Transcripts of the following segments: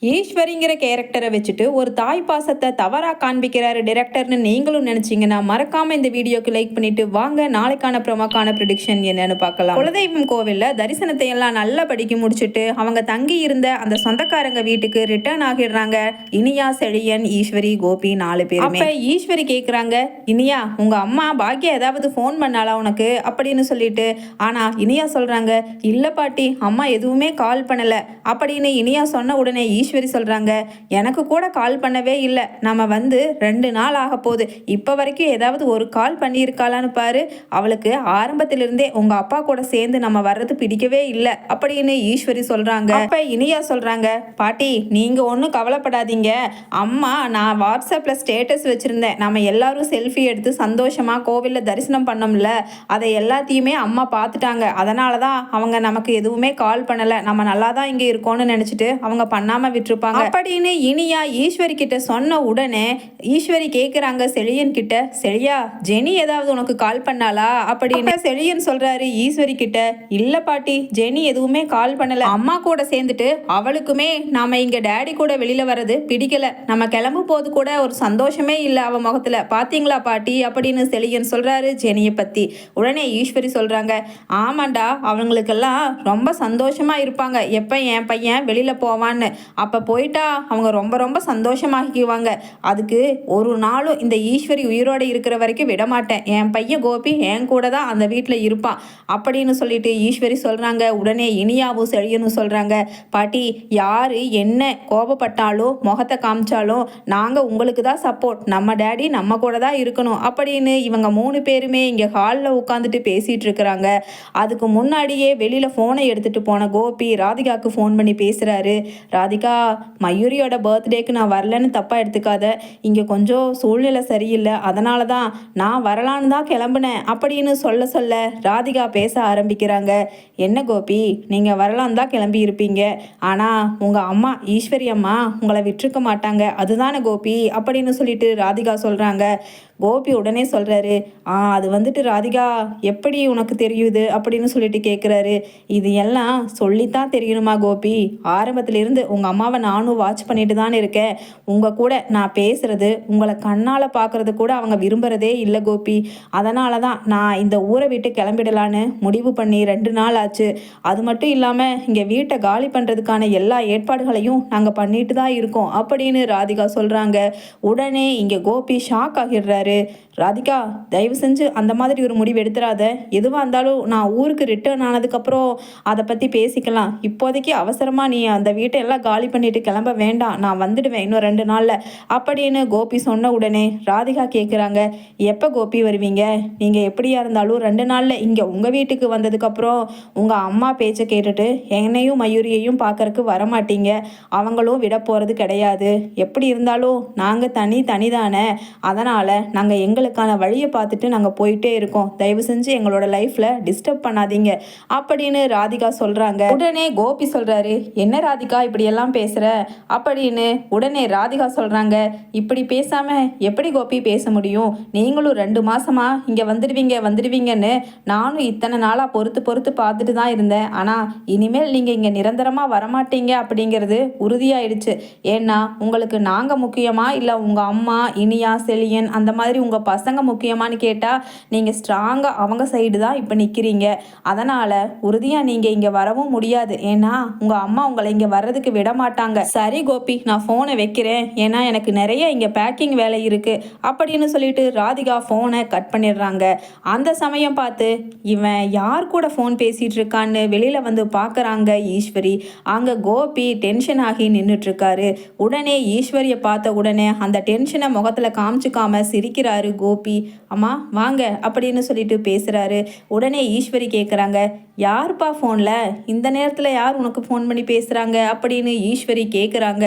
ஈஸ்வரிங்கிற கேரக்டரை வச்சுட்டு ஒரு தாய் பாசத்தை தவறாக காண்பிக்கிறாரு டிரெக்டர்னு நீங்களும் நினைச்சீங்கன்னா மறக்காம இந்த வீடியோக்கு லைக் பண்ணிட்டு வாங்க நாளைக்கான ப்ரோமோக்கான ப்ரிடிக்ஷன் என்னன்னு பார்க்கலாம். குலதெய்வம் கோவில்ல தரிசனத்தை எல்லாம் நல்லா படிக்க முடிச்சுட்டு அவங்க தங்கி இருந்த அந்த சொந்தக்காரங்க வீட்டுக்கு ரிட்டர்ன் ஆகிடுறாங்க. இனியா, செழியன், ஈஸ்வரி, கோபி 4 பேர். அப்ப ஈஸ்வரி கேக்குறாங்க, இனியா உங்க அம்மா பாக்கியா ஏதாவது ஃபோன் பண்ணாலா உனக்கு அப்படின்னு சொல்லிட்டு. ஆனா இனியா சொல்றாங்க, இல்ல பாட்டி, அம்மா எதுவுமே கால் பண்ணல அப்படின்னு இனியா சொன்ன உடனே ஈஸ்வரி சொல்றாங்க, எனக்கு கூட கால் பண்ணவே இல்லை, நம்ம வந்து 2 நாள் ஆக போகுது, இப்போ வரைக்கும் ஏதாவது ஒரு கால் பண்ணியிருக்காளான்னு பாரு, அவளுக்கு ஆரம்பத்திலிருந்தே உங்க அப்பா கூட சேர்ந்து நம்ம வர்றது பிடிக்கவே இல்லை அப்படின்னு ஈஸ்வரி சொல்றாங்க. அப்ப இனியா சொல்றாங்க, பாட்டி நீங்க ஒன்றும் கவலைப்படாதீங்க, அம்மா நான் வாட்ஸ்அப்ல ஸ்டேட்டஸ் வச்சிருந்தேன், நம்ம எல்லாரும் செல்ஃபி எடுத்து சந்தோஷமா கோவில்ல தரிசனம் பண்ணோம்ல, அதை எல்லாத்தையுமே அம்மா பார்த்துட்டாங்க, அதனால தான் அவங்க நமக்கு எதுவுமே கால் பண்ணல, நம்ம நல்லா தான் இங்கே இருக்கோம்னு நினைச்சிட்டு அவங்க பண்ணாம விட்டுருப்பாங்க அப்படின்னு இனியா ஈஸ்வரி கிட்ட சொன்ன உடனே ஈஸ்வரி கேக்குறாங்க செழியன் கிட்ட, செழியா ஜெனி ஏதாவது உனக்கு கால் பண்ணாளா அப்படின்னு. செழியன் சொல்றாரு ஈஸ்வரி கிட்ட, இல்ல பாட்டி ஜெனி எதுவுமே கால் பண்ணல, அம்மா கூட சேர்ந்துட்டு அவளுக்குமே நாம இங்க டேடி கூட வெளியில வர்றது பிடிக்கல, நம்ம கிளம்பும் போது கூட ஒரு சந்தோஷமே இல்லை அவ முகத்துல, பாத்தீங்களா பாட்டி அப்படின்னு செழியன் சொல்றாரு ஜெனியை பத்தி. உடனே ஈஸ்வரி சொல்றாங்க, ஆமாண்டா அவங்களுக்கெல்லாம் ரொம்ப சந்தோஷமா இருப்பாங்க எப்ப என் பையன் வெளியில போவான்னு, அப்போ போயிட்டா அவங்க ரொம்ப ரொம்ப சந்தோஷமாகிக்குவாங்க, அதுக்கு ஒரு நாளும் இந்த ஈஸ்வரி உயிரோடு இருக்கிற வரைக்கும் விடமாட்டேன், என் பையன் கோபி என் கூட தான் அந்த வீட்டில் இருப்பான் அப்படின்னு சொல்லிட்டு ஈஸ்வரி சொல்கிறாங்க. உடனே இனியாவும் செழியனும் சொல்கிறாங்க, பாட்டி யார் என்ன கோபப்பட்டாலும் முகத்தை காமிச்சாலும் நாங்கள் உங்களுக்கு தான் சப்போர்ட், நம்ம டேடி நம்ம கூட தான் இருக்கணும் அப்படின்னு இவங்க 3 பேருமே இங்கே ஹாலில் உட்காந்துட்டு பேசிகிட்டு இருக்கிறாங்க. அதுக்கு முன்னாடியே வெளியில் ஃபோனை எடுத்துகிட்டு போன கோபி ராதிகாவுக்கு ஃபோன் பண்ணி பேசுகிறாரு. ராதிகா, மயூரியோட பர்த்டேக்கு நான் வரலன்னு தப்பாக எடுத்துக்காத, இங்கே கொஞ்சம் சூழ்நிலை சரியில்லை, அதனால தான் நான் வரலான்னு தான் கிளம்புனேன் அப்படின்னு சொல்ல ராதிகா பேச ஆரம்பிக்கிறாங்க. என்ன கோபி, நீங்கள் வரலான்னு தான் கிளம்பி இருப்பீங்க, ஆனால் உங்கள் அம்மா ஈஸ்வரி அம்மா உங்களை விட்டுருக்க மாட்டாங்க அதுதானே கோபி அப்படின்னு சொல்லிட்டு ராதிகா சொல்கிறாங்க. கோபி உடனே சொல்கிறாரு, அது வந்துட்டு ராதிகா எப்படி உனக்கு தெரியுது அப்படின்னு சொல்லிட்டு கேட்குறாரு. இது எல்லாம் சொல்லித்தான் தெரியணுமா கோபி, ஆரம்பத்திலிருந்து உங்கள் அம்மாவை நானும் வாட்ச் பண்ணிட்டு தான் இருக்கேன், உங்கள் கூட நான் பேசுகிறது உங்களை கண்ணால் பார்க்குறது கூட அவங்க விரும்புகிறதே இல்லை கோபி, அதனால தான் நான் இந்த ஊரை விட்டு கிளம்பிடலான்னு முடிவு பண்ணி 2 நாள் ஆச்சு, அது மட்டும் இல்லாமல் இங்கே வீட்டை காலி பண்ணுறதுக்கான எல்லா ஏற்பாடுகளையும் நாங்கள் பண்ணிட்டு தான் இருக்கோம் அப்படின்னு ராதிகா சொல்கிறாங்க. உடனே இங்கே கோபி ஷாக் ஆகிடுறாரு. ராதிகா தயவு செஞ்சு அந்த மாதிரி ஒரு முடிவு எடுத்துடாத, எதுவாக இருந்தாலும் நான் ஊருக்கு ரிட்டர்ன் ஆனதுக்கப்புறம் அதை பற்றி பேசிக்கலாம், இப்போதைக்கு அவசரமாக நீ அந்த வீட்டை எல்லாம் காலி பண்ணிட்டு கிளம்ப வேண்டாம், நான் வந்துடுவேன் இன்னும் 2 நாளில் அப்படின்னு கோபி சொன்ன உடனே ராதிகா கேட்குறாங்க, எப்போ கோபி வருவீங்க, நீங்கள் எப்படியா இருந்தாலும் 2 நாளில் இங்கே உங்கள் வீட்டுக்கு வந்ததுக்கப்புறம் உங்கள் அம்மா பேச்சை கேட்டுட்டு என்னையும் மயூரியையும் பார்க்கறக்கு வரமாட்டீங்க, அவங்களும் விட போகிறது கிடையாது, எப்படி இருந்தாலும் நாங்கள் தனி தானே, அதனால் நாங்கள் எங்களுக்கான வழியை பார்த்துட்டு நாங்கள் போயிட்டே இருக்கோம், தயவு செஞ்சு எங்களோட லைஃப்பில் டிஸ்டர்ப் பண்ணாதீங்க அப்படின்னு ராதிகா சொல்கிறாங்க. உடனே கோபி சொல்கிறாரு, என்ன ராதிகா இப்படியெல்லாம் பேசுகிற அப்படின்னு. உடனே ராதிகா சொல்கிறாங்க, இப்படி பேசாமல் எப்படி கோபி பேச முடியும், நீங்களும் 2 மாதமா இங்கே வந்துடுவீங்கன்னு நானும் இத்தனை நாளாக பொறுத்து பார்த்துட்டு தான் இருந்தேன், ஆனால் இனிமேல் நீங்கள் இங்கே நிரந்தரமாக வரமாட்டீங்க அப்படிங்கிறது உறுதியாயிடுச்சு, ஏன்னா உங்களுக்கு நாங்கள் முக்கியமா இல்லை உங்கள் அம்மா இனியா செழியன் அந்த மாதிரி உங்கள் பசங்க முக்கியமானு கேட்டால் நீங்கள் ஸ்ட்ராங்காக அவங்க சைடு தான் இப்போ நிற்கிறீங்க, அதனால் உறுதியாக நீங்கள் இங்கே வரவும் முடியாது, ஏன்னா உங்கள் அம்மா உங்களை இங்கே வர்றதுக்கு விட மாட்டாங்க. சரி கோபி நான் ஃபோனை வைக்கிறேன், ஏன்னா எனக்கு நிறைய இங்கே பேக்கிங் வேலை இருக்குது அப்படின்னு சொல்லிட்டு ராதிகா ஃபோனை கட் பண்ணிடுறாங்க. அந்த சமயம் பார்த்து இவன் யார் கூட ஃபோன் பேசிகிட்டு இருக்கான்னு வெளியில் வந்து பார்க்குறாங்க ஈஸ்வரி. அங்கே கோபி டென்ஷன் ஆகி நின்றுட்டுருக்காரு. உடனே ஈஸ்வரியை பார்த்த உடனே அந்த டென்ஷனை முகத்தில் காமிச்சிக்காம சிரிக்கிறாரு கோபி. அம்மா வாங்க அப்படின்னு சொல்லிட்டு பேசுகிறாரு. உடனே ஈஸ்வரி கேட்குறாங்க, யாருப்பா ஃபோனில் இந்த நேரத்தில் யார் உனக்கு ஃபோன் பண்ணி பேசுகிறாங்க அப்படின்னு ஈஸ்வரி கேட்குறாங்க.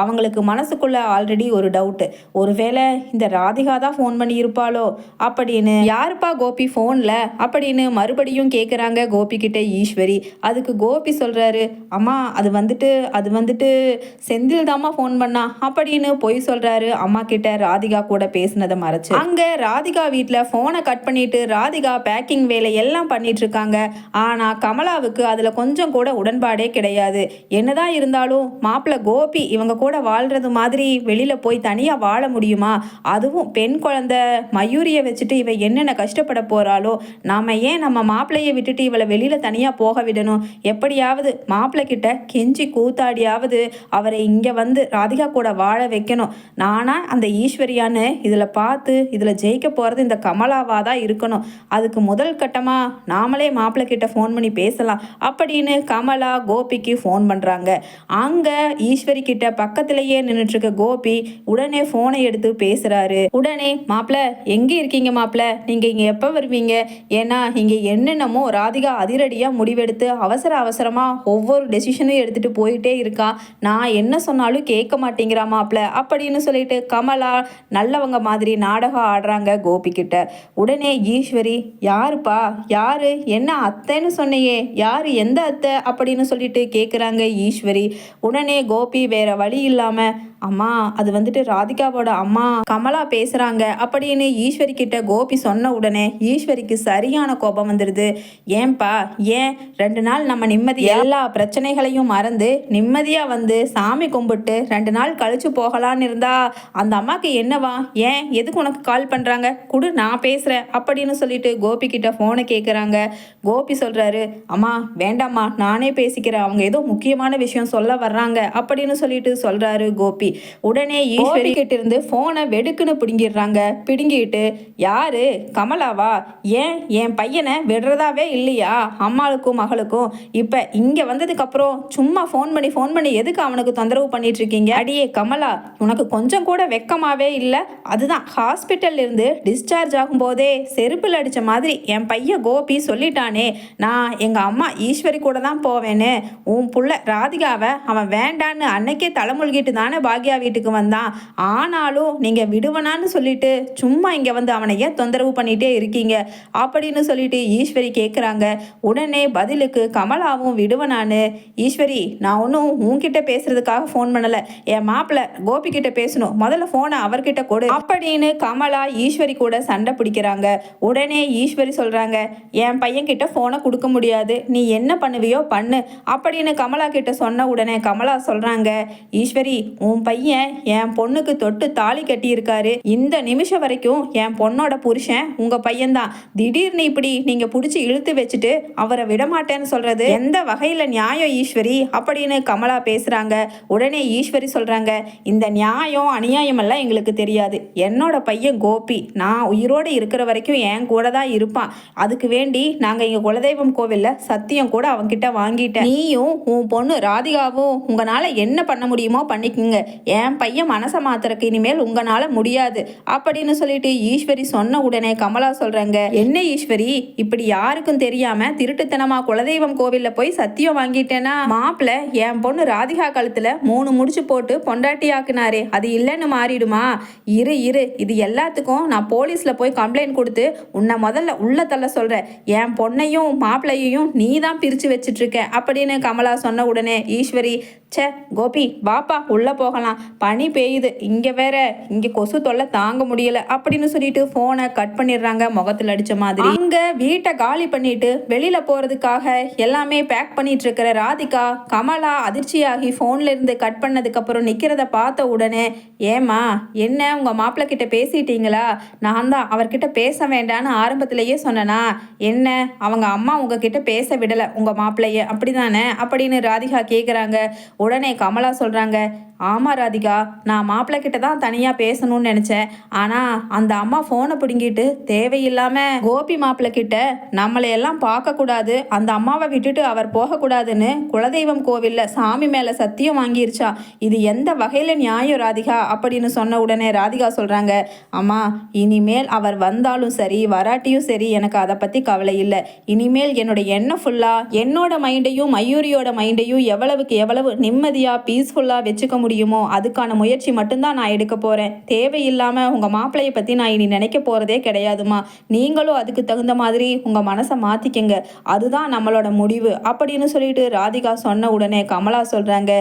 அவங்களுக்கு மனசுக்குள்ள ஆல்ரெடி ஒரு டவுட்டு, ஒருவேளை இந்த ராதிகா தான் ஃபோன் பண்ணி இருப்பாளோ அப்படின்னு. யாருப்பா கோபி ஃபோனில் அப்படின்னு மறுபடியும் கேட்குறாங்க கோபி கிட்ட ஈஸ்வரி. அதுக்கு கோபி சொல்கிறாரு, அம்மா அது வந்துட்டு செந்தில் தாம்மா ஃபோன் பண்ணா அப்படின்னு பொய் சொல்கிறாரு அம்மா கிட்ட ராதிகா கூட பேசினதை மறைச்சு. அங்கே ராதிகா வீட்டில் ஃபோனை கட் பண்ணிட்டு ராதிகா பேக்கிங் வேலை எல்லாம் பண்ணிட்டு இருக்காங்க. ஆனா கமலாவுக்கு அதுல கொஞ்சம் கூட உடன்பாடே கிடையாது. என்னதான் இருந்தாலும் மாப்பிள்ளை கோபி இவங்க கூட வாழ்றது மாதிரி வெளியில போய் தனியா வாழ முடியுமா? அதுவும் பெண் குழந்தை மயூரிய வச்சுட்டு இவ என்னென்ன கஷ்டப்பட போறாளோ. நாம ஏன் நம்ம மாப்பிள்ளையை விட்டுட்டு இவளை வெளியில தனியா போக விடணும்? எப்படியாவது மாப்பிள்ளை கிட்ட கெஞ்சி கூத்தாடியாவது அவரை இங்க வந்து ராதிகா கூட வாழ வைக்கணும். நானா அந்த ஈஸ்வரியான்னு இதுல பார்த்து இதுல ஜெயிக்க போறது இந்த கமலாவா தான் இருக்கணும். அதுக்கு முதல் கட்டமா நாமளே மாப்பிள்ளை கிட்ட ஃபோன் பண்ணி பேசலாம் அப்படின்னு கமலா கோபிக்கு ஃபோன் பண்றாங்க. அங்க ஈஸ்வரி கிட்ட பக்கத்திலேயே நின்றுட்டு இருக்க கோபி உடனே போனை எடுத்து பேசுறாரு. உடனே மாப்பிள்ள எங்க இருக்கீங்க மாப்பிள்ள, நீங்க இங்க எப்ப வருவீங்க? ஏன்னா இங்க என்னென்னமோ ராதிகா அதிரடியா முடிவெடுத்து அவசர அவசரமா ஒவ்வொரு டெசிஷனும் எடுத்துட்டு போயிட்டே இருக்கா. நான் என்ன சொன்னாலும் கேட்க மாட்டேங்கிறா மாப்பிள்ள அப்படின்னு சொல்லிட்டு கமலா நல்லவங்க மாதிரி நாடகம் ஆடுறாங்க கோபி கிட்ட. உடனே ஈஸ்வரி யாருப்பா யாரு, என்ன அத்தைன்னு சொன்னையே, யாரு எந்த அத்தை அப்படின்னு சொல்லிட்டு கேட்குறாங்க ஈஸ்வரி. உடனே கோபி வேற வழி இல்லாம அம்மா அது வந்துட்டு ராதிகாவோட அம்மா கமலா பேசுறாங்க அப்படின்னு ஈஸ்வரி கிட்ட கோபி சொன்ன உடனே ஈஸ்வரிக்கு சரியான கோபம் வந்துடுது. ஏன்பா ஏன் 2 நாள் நம்ம நிம்மதி எல்லா பிரச்சனைகளையும் மறந்து நிம்மதியா வந்து சாமி கும்பிட்டு 2 நாள் கழிச்சு போகலான்னு இருந்தா அந்த அம்மாக்கு என்னவா, ஏன் எதுக்கு உனக்கு கால் பண்றாங்க, குடு நான் பேசுறேன் அப்படின்னு சொல்லிட்டு கோபி கிட்ட போனை கேட்குறாங்க. கோபி சொல்றாரு அம்மா வேண்டாம்மா நானே பேசிக்கிறேன், அவங்க ஏதோ முக்கியமான விஷயம் சொல்ல வர்றாங்க அப்படின்னு சொல்லிட்டு சொல்றாரு கோபி. உடனே ஈஸ்வரி கிட்ட இருந்து போனை வெடுக்குன்னு பிடுங்கிடுறாங்க. பிடுங்கிட்டு யாரு கமலாவா, ஏன் என் பையனை விடுறதாவே இல்லையா அம்மாளுக்கும் மகளுக்கும், இப்ப இங்க வந்ததுக்கு அப்புறம் சும்மா ஃபோன் பண்ணி எதுக்கு அவனுக்கு தொந்தரவு பண்ணிட்டு இருக்கீங்க? அடியே கமலா உனக்கு கொஞ்சம் கூட வெக்கமாவே இல்லை? அதுதான் ஹாஸ்பிட்டல்ல இருந்து டிஸ்சார்ஜ் ஆகும் போதே செருப்பில் அடிச்ச மாதிரி என் பையன் கோபி சொல்லிட்டானே, நான் எங்க அம்மா ஈஸ்வரி கூட தான் போவேன்னு. உன் புள்ள ராதிகாவை அவன் வேண்டான்னு அன்னைக்கே தலைமுழுகிட்டு தானே பாக்யா வீட்டுக்கு வந்தான். ஆனாலும் நீங்க விடுவனான்னு சொல்லிட்டு சும்மா இங்க வந்து அவனை ஏன் தொந்தரவு பண்ணிட்டே இருக்கீங்க அப்படின்னு சொல்லிட்டு ஈஸ்வரி கேட்குறாங்க. உடனே பதிலுக்கு கமலாவும் விடுவனான்னு, ஈஸ்வரி நான் ஒன்றும் உன்கிட்ட பேசுறதுக்காக ஃபோன் பண்ணல, என் மாப்பிள்ள கோபி கிட்ட பேசணும், முதல்ல ஃபோனை அவர்கிட்ட கொடு அப்படின்னு கமலா ஈஸ்வரி கூட சண்டை பிடிக்கிறாங்க. உடனே ஈஸ்வரி சொல்றாங்க என் பையன் கிட்ட ஃபோனை கொடுக்க முடியாது, நீ என்ன பண்ணுவியோ பண்ணு அப்படின்னு கமலா கிட்ட சொன்ன உடனே கமலா சொல்றாங்க ஈஸ்வரி உன் பையன் என் பொண்ணுக்கு தொட்டு தாலி கட்டியிருக்காரு, இந்த நிமிஷம் வரைக்கும் என் பொண்ணோட புருஷன் உங்க பையன்தான், திடீர்னு இப்படி நீங்க பிடிச்சி இழுத்து வச்சுட்டு அவரை விடமாட்டேன்னு சொல்றது எந்த வகையில நியாயம் ஈஸ்வரி அப்படின்னு கமலா பேசுறாங்க. உடனே ஈஸ்வரி சொல்றாங்க இந்த நியாயம் அநியாயம் எல்லாம் எங்களுக்கு தெரியாது, என்னோட பையன் கோபி நான் உயிரோடு இருக்கிற வரைக்கும் என் கூட தான் இருப்பான், அதுக்கு வேண்டி நாங்க இங்க குலதெய்வம் கோவில்ல சத்தியம் கூட அவன்கிட்ட வாங்கிட்டேன், நீயும் உன் பொண்ணு ராதிகாவும் உங்களால என்ன பண்ண முடியுமோ பண்ணிக்குங்க, என் பையன் மனசை மாத்திரக்கு இனிமேல் உங்களால முடியாது அப்படின்னு சொல்லிட்டு ஈஸ்வரி சொன்ன உடனே கமலா சொல்றாங்க என்ன ஈஸ்வரி இப்படி யாருக்கும் தெரியாம திருட்டுத்தனமா குலதெய்வம் கோவில்ல போய் சத்தியம் வாங்கிட்டேன்னா மாப்பிள்ள என் பொண்ணு ராதிகா கழுத்துல 3 முடிச்சு போட்டு பொண்டாட்டி ஆக்குனாரே அது இல்லைன்னு மாறிடுமா? இரு இது எல்லாத்துக்கும் நான் போலீஸ்ல போய் கம்ப்ளைண்ட் கொடுத்து உன்னை முதல்ல உள்ள தள்ள சொல்றேன், என் பொண்ணையும் மாப்பிள்ளையையும் நீ தான் பிரிச்சு வச்சிட்டு இருக்க அப்படின்னு கமலா சொன்ன உடனே ஈஸ்வரி சே கோபி வாப்பா உள்ள போகலாம், பனி பெய்யுது, இங்க வேற இங்க கொசு தொல்லை தாங்க முடியல அப்படின்னு சொல்லிட்டு போனை கட் பண்ணிடுறாங்க முகத்துல அடிச்ச மாதிரி. அங்க வீட்டை காலி பண்ணிட்டு வெளியில போறதுக்காக எல்லாமே பேக் பண்ணிட்டு இருக்கிற ராதிகா கமலா அதிர்ச்சியாகி போன்ல இருந்து கட் பண்ணதுக்கு அப்புறம் நிக்கிறத பார்த்த உடனே ஏமா என்ன உங்க மாப்பிள்ளை கிட்ட பேசிட்டீங்களா? நான் தான் அவர்கிட்ட பேச வேண்டான்னு ஆரம்பத்திலேயே சொன்னனா, என்ன அவங்க அம்மா உங்ககிட்ட பேச விடல உங்க மாப்பிள்ளைய அப்படிதானே அப்படின்னு ராதிகா கேக்குறாங்க. உடனே கமலா சொல்றாங்க ஆமா ராதிகா நான் மாப்பிள்ளை கிட்ட தான் தனியா பேசணும்னு நினைச்சேன், ஆனா அந்த அம்மா போனை பிடுங்கிட்டு தேவையில்லாம கோபி மாப்பிள்ளை கிட்ட நம்மளையெல்லாம் பார்க்க கூடாது, அந்த அம்மாவை விட்டுட்டு அவர் போகக்கூடாதுன்னு குலதெய்வம் கோவில்ல சாமி மேல சத்தியம் வாங்கிருச்சா, இது எந்த வகையில நியாயம் ராதிகா அப்படின்னு சொன்ன உடனே ராதிகா சொல்றாங்க அம்மா இனிமேல் அவர் வந்தாலும் சரி வராட்டியும் சரி எனக்கு அதை பத்தி கவலை இல்லை, இனிமேல் என்னோட எண்ணம் ஃபுல்லா என்னோட மைண்டையும் மயூரியோட மைண்டையும் எவ்வளவுக்கு எவ்வளவு நிம்மதியாக பீஸ்ஃபுல்லாக வச்சுக்க முடியுமோ அதுக்கான முயற்சி மட்டும்தான் நான் எடுக்க போகிறேன். தேவையில்லாமல் உங்கள் மாப்பிள்ளையை பற்றி நான் இனி நினைக்க போகிறதே கிடையாதுமா. நீங்களும் அதுக்கு தகுந்த மாதிரி உங்கள் மனசை மாற்றிக்கங்க. அதுதான் நம்மளோட முடிவு அப்படின்னு சொல்லிட்டு ராதிகா சொன்ன உடனே கமலா சொல்கிறாங்க,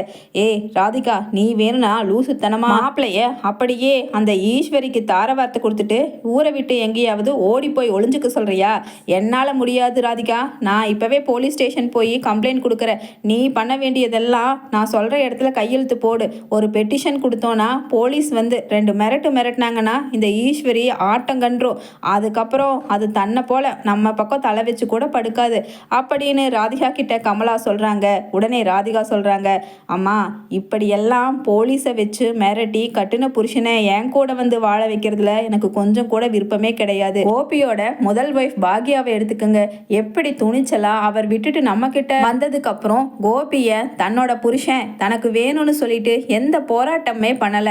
ஏய் ராதிகா, நீ வேணும்னா லூசுத்தனமா மாப்பிள்ளைய அப்படியே அந்த ஈஸ்வரிக்கு தார வார்த்தை கொடுத்துட்டு ஊரை விட்டு எங்கேயாவது ஓடி போய் ஒளிஞ்சுக்க சொல்கிறியா? என்னால் முடியாது ராதிகா. நான் இப்போவே போலீஸ் ஸ்டேஷன் போய் கம்ப்ளைண்ட் கொடுக்குறேன். நீ பண்ண வேண்டியதெல்லாம் நான் சொல்கிற இடத்துல கையெழுத்து போடு. ஒரு பெட்டிஷன் கொடுத்தோன்னா போலீஸ் வந்து 2 மிரட்டினாங்கன்னா இந்த ஈஸ்வரி ஆட்டங்கன்றும். அதுக்கப்புறம் அது தன்னை போல நம்ம பக்கம் தலை வச்சு கூட படுக்காது அப்படின்னு ராதிகா கிட்ட கமலா சொல்கிறாங்க. உடனே ராதிகா சொல்கிறாங்க, அம்மா இப்படியெல்லாம் போலீஸை வச்சு மிரட்டி கட்டுன புருஷனை என் கூட வந்து வாழ வைக்கிறதுல எனக்கு கொஞ்சம் கூட விருப்பமே கிடையாது. கோபியோட முதல் வைஃப் பாக்யாவை எடுத்துக்கோங்க. எப்படி துணிச்சலா அவர் விட்டுட்டு நம்ம கிட்ட வந்ததுக்கு அப்புறம் கோபிய தன்னோட புருஷன் தனக்கு வேணும்னு சொல்லிட்டு எந்த போராட்டமே பண்ணல.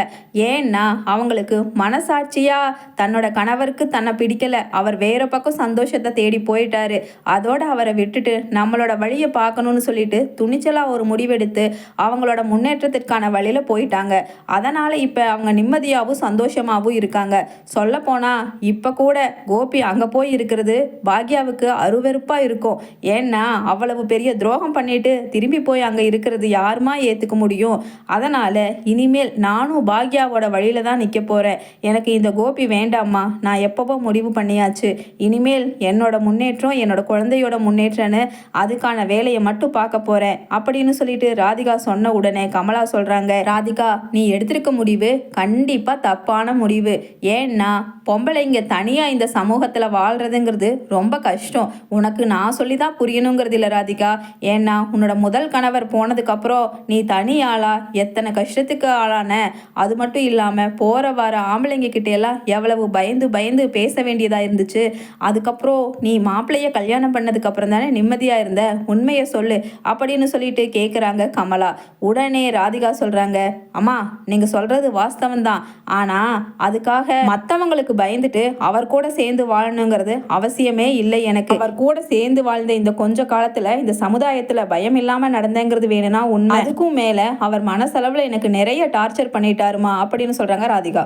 ஏன்னா அவங்களுக்கு மனசாட்சியா தன்னோட கணவருக்கு தன்னை பிடிக்கல, அவர் வேற பக்கம் சந்தோஷத்தை தேடி போயிட்டாரு. அதோட அவரை விட்டுட்டு நம்மளோட வழியை பார்க்கணும்னு சொல்லிட்டு துணிச்சலா ஒரு முடிவெடுத்து அவங்களோட முன்னேற்றத்திற்கான வழியில போயிட்டாங்க. அதனால இப்ப அவங்க நிம்மதியாகவும் சந்தோஷமாகவும் இருக்காங்க. சொல்ல போனா இப்ப கூட கோபி அங்க போய் இருக்கிறது பாக்யாவுக்கு அருவெருப்பா இருக்கும். ஏன்னா அவ்வளவு பெரிய துரோகம் பண்ணிட்டு திரும்பி போய் அங்க இருக்கிறது யாருமா ஏத்துக்க முடியும்? அதனால இனிமேல் நானும் பாக்யாவோட வழியில தான் நிக்க போறேன். எனக்கு இந்த கோபி வேண்டாம்மா. நான் எப்பவோ முடிவு பண்ணியாச்சு. இனிமேல் என்னோட முன்னேற்றம் என்னோட குழந்தையோட முன்னேற்றம்னு அதுக்கான வேலையை மட்டும் பார்க்க போறேன் அப்படின்னு சொல்லிட்டு ராதிகா சொன்ன உடனே கமலா சொல்றாங்க, ராதிகா நீ எடுத்திருக்க முடிவு கண்டிப்பா தப்பான முடிவு. ஏன்னா பொம்பளைங்க தனியா இந்த சமூகத்துல வாழ்றதுங்கிறது ரொம்ப கஷ்டம். உனக்கு நான் சொல்லிதான் புரியணுங்கிறது இல்லை ராதிகா. ஏன்னா உன்னோட முதல் கணவர் போனதுக்கு அப்புறம் நீ தனி ஆளா எத்தனை கஷ்டத்துக்கு ஆளான. அது மட்டும் இல்லாம போற வர ஆம்பளைங்க கிட்ட எல்லாம் எவ்வளவு பயந்து பயந்து பேச வேண்டியதா இருந்துச்சு. அதுக்கப்புறம் நீ மாப்பிள்ளைய கல்யாணம் பண்ணதுக்கு அப்புறம் தானே நிம்மதியா இருந்த, உண்மையை சொல்லு அப்படின்னு சொல்லிட்டு கேட்குறாங்க கமலா. உடனே ராதிகா சொல்றாங்க, அம்மா நீங்க சொல்றது வாஸ்தவம் தான். ஆனா அதுக்காக மற்றவங்களுக்கு பயந்துட்டு அவர் கூட சேர்ந்து வாழணுங்கிறது அவசியமே இல்லை எனக்கு. அவர் கூட சேர்ந்து வாழ்ந்த இந்த கொஞ்ச காலத்துல இந்த சமுதாயத்துல பயம் இல்லாம நடந்தேங்கிறது வேணும்னா உண்மை. அதுக்கும் மேல அவர் மனசளவுல எனக்கு நிறைய டார்ச்சர் பண்ணிட்டாருமா அப்படின்னு சொல்றாங்க ராதிகா.